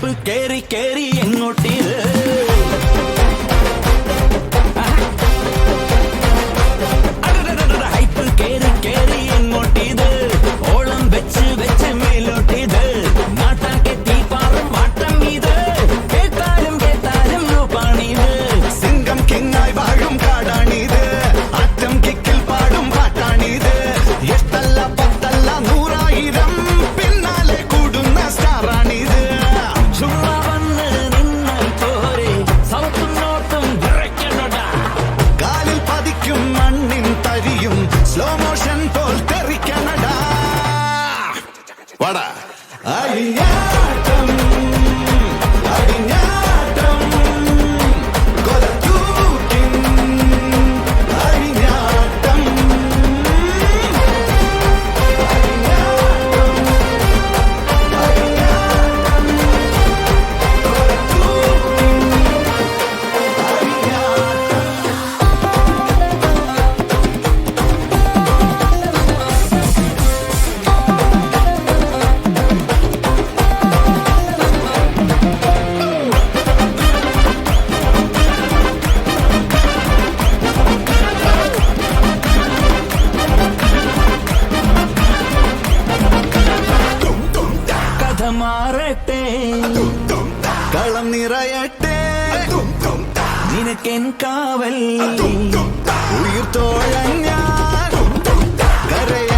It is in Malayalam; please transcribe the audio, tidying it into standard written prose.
ഹൈപ്പ് കേറി കേറി എങ്ങോട്ടീത് ഹൈപ്പ് കേറി കേറി എങ്ങോട്ടീത് ഓളം വെച്ച് വെച്ച് മേലോട്ടീത് നാട്ടാക്കെ തീപ്പാറും മാട്ടം ഇത് കേട്ടാലും കേട്ടാലും ലൂപ്പാണിത് സിംഗം കിങ്ങായി വാഴും കാടാണിത് അറ്റം കിക്കിൽ പാടും പാട്ടാണിത് എട്ടല്ല പത്തല്ല 100,000 പിന്നാലെ കൂടുന്ന സ്റ്റാറാണിത് ചുമ്മാ വന്ന് നിന്നാൽ പോരെ സൗത്തും നോട്ടും വിറയ്ക്കണടാ കാലിൽ പതിക്കും മണ്ണിൻ തരിയും സ്ലോ മോഷൻ പോൽ തെറിക്കണടാ വട അയ്യാട്ടം അടിഞ്ഞാട്ടം കൊലത്തൂക്കിൻ അടിഞ്ഞാട്ടം കഥ മാറട്ടെ കളം നിറയട്ടെ നിനക്കെൻ കാവൽ ഉയിർ തോഴഞ്ഞാൽ കരയ